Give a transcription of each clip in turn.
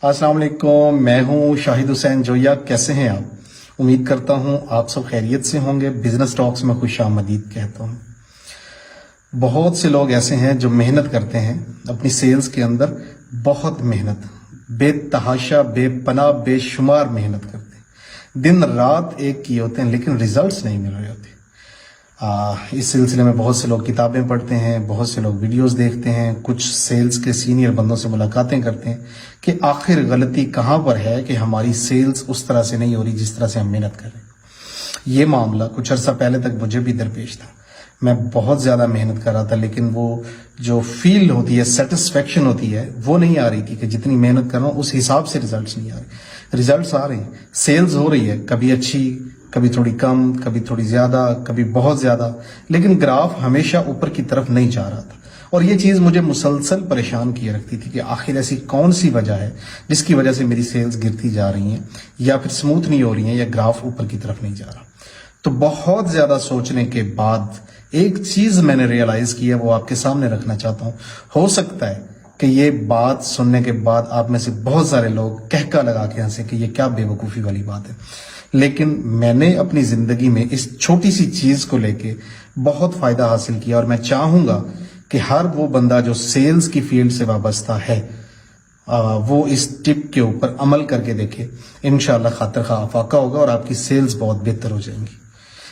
अस्सलाम वालेकुम, मैं हूं शाहिद हुसैन जोया। कैसे हैं आप? उम्मीद करता हूं आप सब खैरियत से होंगे। बिजनेस टॉक्स में खुश आमदीद कहता हूं। बहुत से लोग ऐसे हैं जो मेहनत करते हैं अपनी सेल्स के अंदर, बहुत मेहनत, बेतहाशा, बेपनाह, बेशुमार मेहनत करते हैं, दिन रात एक किए होते हैं, लेकिन रिजल्ट्स नहीं मिल रहे होते। इस सिलसिले में बहुत से लोग किताबें पढ़ते हैं, बहुत से लोग वीडियोस देखते हैं, कुछ सेल्स के सीनियर बंदों से मुलाकातें करते हैं कि आखिर गलती कहाँ पर है कि हमारी सेल्स उस तरह से नहीं हो रही जिस तरह से हम मेहनत कर रहे हैं। ये मामला कुछ अर्सा पहले तक मुझे भी दरपेश था। मैं बहुत ज़्यादा मेहनत कर रहा था, लेकिन वो जो फील होती है, सेटिस्फेक्शन होती है, वो नहीं आ रही थी कि जितनी मेहनत कर रहा हूँ उस हिसाब से रिजल्ट्स नहीं आ रहे। रिजल्ट्स आ रहे हैं, सेल्स हो रही है, कभी अच्छी, कभी थोड़ी कम, कभी थोड़ी ज़्यादा, कभी बहुत ज़्यादा, लेकिन ग्राफ हमेशा ऊपर की तरफ नहीं जा रहा था। और ये चीज़ मुझे मुसलसल परेशान किए रखती थी कि आखिर ऐसी कौन सी वजह है जिसकी वजह से मेरी सेल्स गिरती जा रही हैं, या फिर स्मूथ नहीं हो रही हैं, या ग्राफ ऊपर की तरफ नहीं जा रहा। तो बहुत ज़्यादा सोचने के बाद एक चीज़ मैंने रियलाइज़ की है, वो आपके सामने रखना चाहता हूँ। हो सकता है कि ये बात सुनने के बाद आप में से बहुत सारे लोग कहका लगा के हंसे कि ये क्या बेवकूफ़ी वाली बात है, लेकिन मैंने अपनी ज़िंदगी में इस छोटी सी चीज़ को लेके बहुत फ़ायदा हासिल किया। और मैं चाहूँगा कि हर वो बंदा जो सेल्स की फील्ड से वाबस्ता है वो इस टिप के ऊपर अमल करके देखे। इंशाल्लाह खातिर खा अफाका होगा और आपकी सेल्स बहुत बेहतर हो जाएंगी।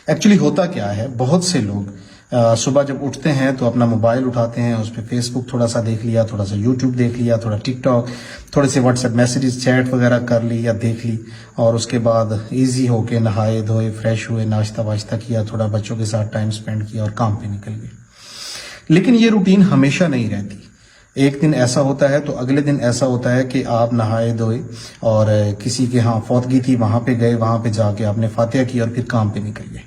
एक्चुअली होता क्या है, बहुत से लोग सुबह जब उठते हैं तो अपना मोबाइल उठाते हैं, उस पर फेसबुक थोड़ा सा देख लिया, थोड़ा सा यूट्यूब देख लिया, थोड़ा टिकटॉक, थोड़े से व्हाट्सएप मैसेजेस, चैट वगैरह कर ली या देख ली, और उसके बाद इजी होके नहाए धोए, फ्रेश हुए, नाश्ता वाश्ता किया, थोड़ा बच्चों के साथ टाइम स्पेंड किया और काम पे निकल गए। लेकिन ये रूटीन हमेशा नहीं रहती। एक दिन ऐसा होता है तो अगले दिन ऐसा होता है कि आप नहाए धोए और किसी के यहाँ फौतगी थी, वहां पे गए, वहां पे जाके आपने फातिहा की और फिर काम पे निकल गए।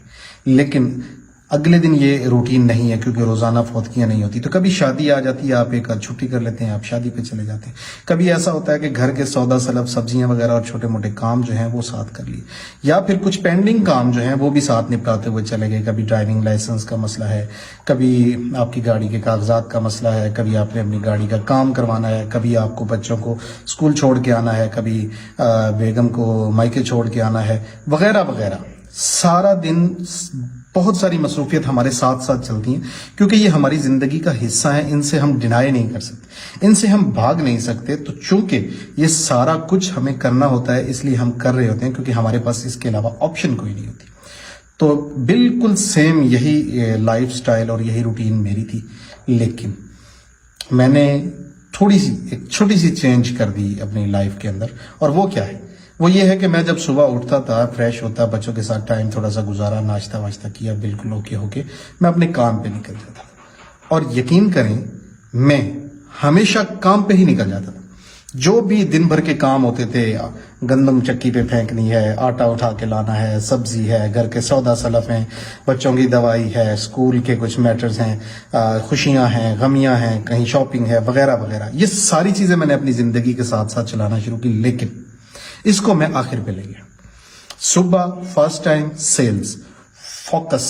लेकिन अगले दिन ये रूटीन नहीं है, क्योंकि रोजाना फौतगियां नहीं होती। तो कभी शादी आ जाती है, आप एक आध छुट्टी कर लेते हैं, आप शादी पे चले जाते हैं। कभी ऐसा होता है कि घर के सौदा सलब, सब्जियां वगैरह और छोटे मोटे काम जो हैं वो साथ कर लिए, या फिर कुछ पेंडिंग काम जो हैं वो भी साथ निपटाते हुए चले गए। कभी ड्राइविंग लाइसेंस का मसला है, कभी आपकी गाड़ी के कागजात का मसला है, कभी आपने अपनी गाड़ी का काम करवाना है, कभी आपको बच्चों को स्कूल छोड़ के आना है, कभी बेगम को मायके छोड़ के आना है, वगैरह वगैरह। सारा दिन बहुत सारी मसरूफियत हमारे साथ साथ चलती हैं, क्योंकि ये हमारी जिंदगी का हिस्सा है। इनसे हम डिनाई नहीं कर सकते, इनसे हम भाग नहीं सकते। तो चूंकि ये सारा कुछ हमें करना होता है, इसलिए हम कर रहे होते हैं, क्योंकि हमारे पास इसके अलावा ऑप्शन कोई नहीं होती। तो बिल्कुल सेम यही लाइफ स्टाइल और यही रूटीन मेरी थी, लेकिन मैंने थोड़ी सी एक छोटी सी चेंज कर दी अपनी लाइफ के अंदर। और वो क्या है? वो ये है कि मैं जब सुबह उठता था, फ्रेश होता, बच्चों के साथ टाइम थोड़ा सा गुजारा, नाश्ता वाश्ता किया, बिल्कुल ओके होके मैं अपने काम पे निकल जाता था। और यकीन करें, मैं हमेशा काम पे ही निकल जाता था। जो भी दिन भर के काम होते थे, गंदम चक्की पे फेंकनी है, आटा उठा के लाना है, सब्जी है, घर के सौदा सलफ हैं, बच्चों की दवाई है, स्कूल के कुछ मैटर्स हैं, खुशियां हैं, गमियां हैं, कहीं शॉपिंग है, वगैरह वगैरह। ये सारी चीजें मैंने अपनी जिंदगी के साथ साथ चलाना शुरू की, लेकिन इसको मैं आखिर पे ले गया। सुबह फर्स्ट टाइम सेल्स, फोकस,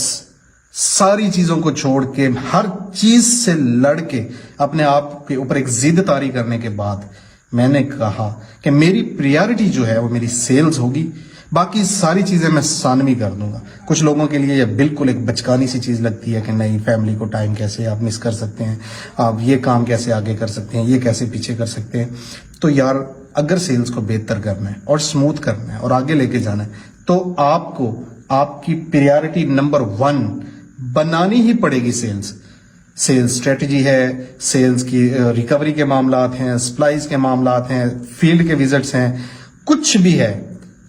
सारी चीजों को छोड़ के, हर चीज से लड़ के अपने आप के ऊपर एक जिद तारी करने के बाद मैंने कहा कि मेरी प्रायोरिटी जो है वो मेरी सेल्स होगी, बाकी सारी चीजें मैं सानवी कर दूंगा। कुछ लोगों के लिए ये बिल्कुल एक बचकानी सी चीज लगती है कि नहीं, फैमिली को टाइम कैसे आप मिस कर सकते हैं, आप ये काम कैसे आगे कर सकते हैं, ये कैसे पीछे कर सकते हैं। तो यार, अगर सेल्स को बेहतर करना है और स्मूथ करना है और आगे लेके जाना है, तो आपको आपकी प्रायोरिटी नंबर 1 बनानी ही पड़ेगी सेल्स। सेल्स स्ट्रेटजी है, सेल्स की रिकवरी के मामलात हैं, सप्लाईज के मामलात हैं, फील्ड के विजिट्स हैं, कुछ भी है,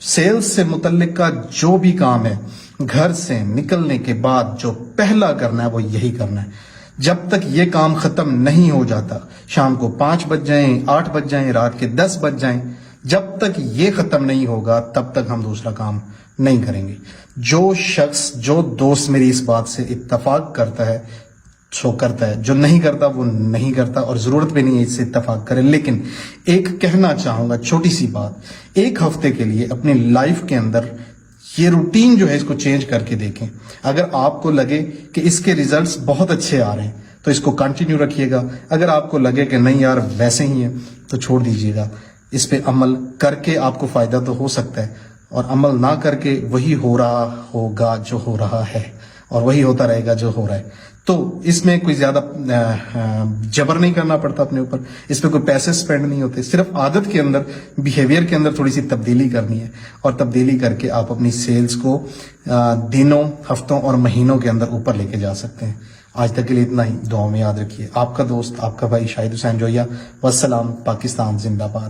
सेल्स से मुतल्लिक का जो भी काम है, घर से निकलने के बाद जो पहला करना है वो यही करना है। जब तक ये काम खत्म नहीं हो जाता, शाम को 5 बज जाएं, 8 बज जाएं, रात के 10 बज जाएं, जब तक ये खत्म नहीं होगा तब तक हम दूसरा काम नहीं करेंगे। जो शख्स, जो दोस्त मेरी इस बात से इत्तफाक करता है सो करता है, जो नहीं करता वो नहीं करता, और जरूरत भी नहीं है इससे इत्तफाक करें। लेकिन एक कहना चाहूंगा, छोटी सी बात, 1 हफ्ते के लिए अपनी लाइफ के अंदर ये रूटीन जो है इसको चेंज करके देखें। अगर आपको लगे कि इसके रिजल्ट्स बहुत अच्छे आ रहे हैं तो इसको कंटिन्यू रखिएगा। अगर आपको लगे कि नहीं यार वैसे ही है तो छोड़ दीजिएगा। اس پہ عمل کر کے آپ کو فائدہ تو ہو سکتا ہے، اور عمل نہ کر کے وہی ہو رہا ہوگا جو ہو رہا ہے، اور وہی ہوتا رہے گا جو ہو رہا ہے۔ تو اس میں کوئی زیادہ جبر نہیں کرنا پڑتا اپنے اوپر، اس پہ کوئی پیسے سپینڈ نہیں ہوتے، صرف عادت کے اندر، بیہیویئر کے اندر تھوڑی سی تبدیلی کرنی ہے، اور تبدیلی کر کے آپ اپنی سیلز کو دنوں، ہفتوں اور مہینوں کے اندر اوپر لے کے جا سکتے ہیں۔ آج تک کے لیے اتنا ہی، دعاؤں میں یاد رکھیے۔ آپ کا دوست، آپ کا بھائی شاہد حسین جویا۔ والسلام، پاکستان زندہ باد۔